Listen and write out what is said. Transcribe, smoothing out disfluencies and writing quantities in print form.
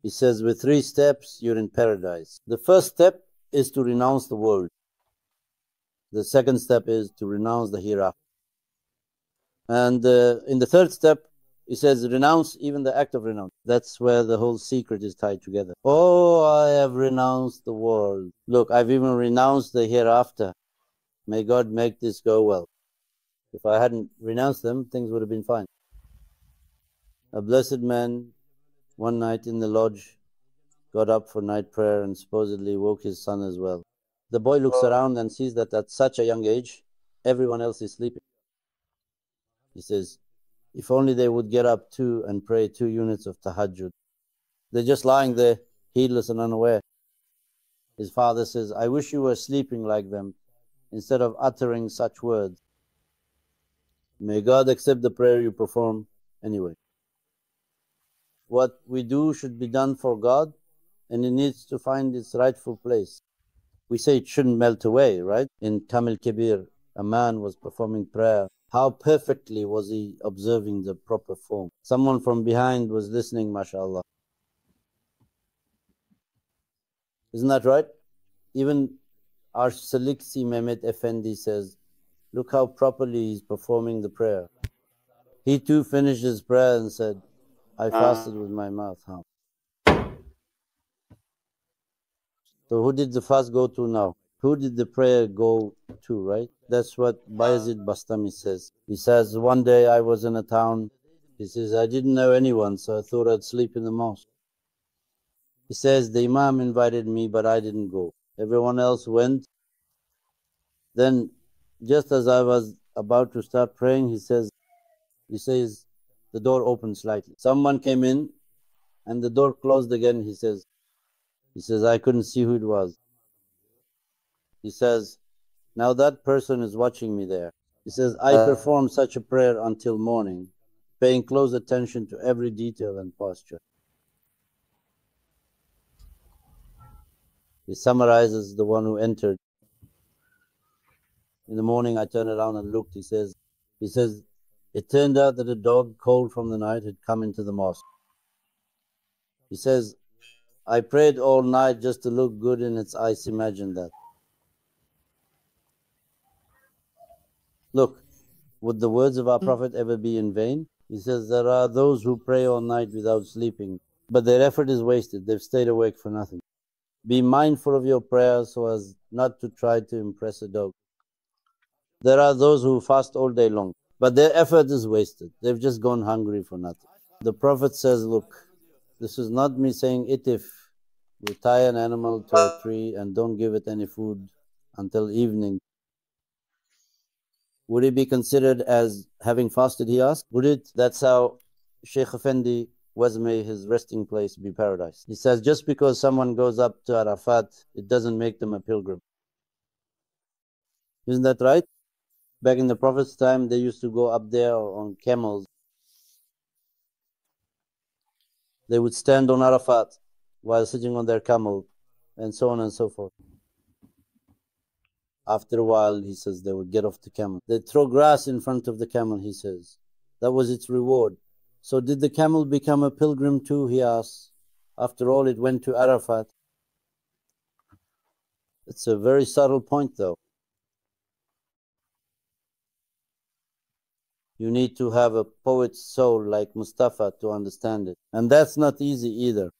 He says, with 3 steps, you're in paradise. The first step is to renounce the world. The second step is to renounce the hereafter. And in the third step, he says, renounce even the act of renounce. That's where the whole secret is tied together. Oh, I have renounced the world. Look, I've even renounced the hereafter. May God make this go well. If I hadn't renounced them, things would have been fine. A blessed man, one night in the lodge, got up for night prayer and supposedly woke his son as well. The boy looks around and sees that at such a young age, everyone else is sleeping. He says, if only they would get up too and pray 2 units of tahajjud. They're just lying there, heedless and unaware. His father says, I wish you were sleeping like them instead of uttering such words. May God accept the prayer you perform anyway. What we do should be done for God, and it needs to find its rightful place. We say it shouldn't melt away, right? In Kamil Kabir, a man was performing prayer. How perfectly was he observing the proper form? Someone from behind was listening, mashallah. Isn't that right? Even our Saliksi Mehmet Effendi says, look how properly he's performing the prayer. He too finished his prayer and said, I fasted with my mouth. Huh? So who did the fast go to now? Who did the prayer go to, right? That's what Bayezid Bastami says. He says, one day I was in a town. He says, I didn't know anyone, so I thought I'd sleep in the mosque. He says, the Imam invited me, but I didn't go. Everyone else went. Then, just as I was about to start praying, he says, the door opened slightly. Someone came in and the door closed again, he says, I couldn't see who it was. He says, now that person is watching me there. He says, I performed such a prayer until morning, paying close attention to every detail and posture. He summarizes the one who entered. In the morning I turned around and looked, he says, it turned out that a dog cold from the night had come into the mosque. He says, I prayed all night just to look good in its eyes, imagine that. Look, would the words of our Prophet ever be in vain? He says, there are those who pray all night without sleeping, but their effort is wasted, they've stayed awake for nothing. Be mindful of your prayers so as not to try to impress a dog. There are those who fast all day long, but their effort is wasted, they've just gone hungry for nothing. The Prophet says, look, this is not me saying itif, we tie an animal to a tree and don't give it any food until evening. Would it be considered as having fasted, he asked? Would it? That's how Sheikh Effendi was made his resting place be paradise. He says, just because someone goes up to Arafat, it doesn't make them a pilgrim. Isn't that right? Back in the Prophet's time, they used to go up there on camels. They would stand on Arafat while sitting on their camel, and so on and so forth. After a while, he says, they would get off the camel. They'd throw grass in front of the camel, he says. That was its reward. So did the camel become a pilgrim too, he asks. After all, it went to Arafat. It's a very subtle point though. You need to have a poet's soul like Mustafa to understand it. And that's not easy either.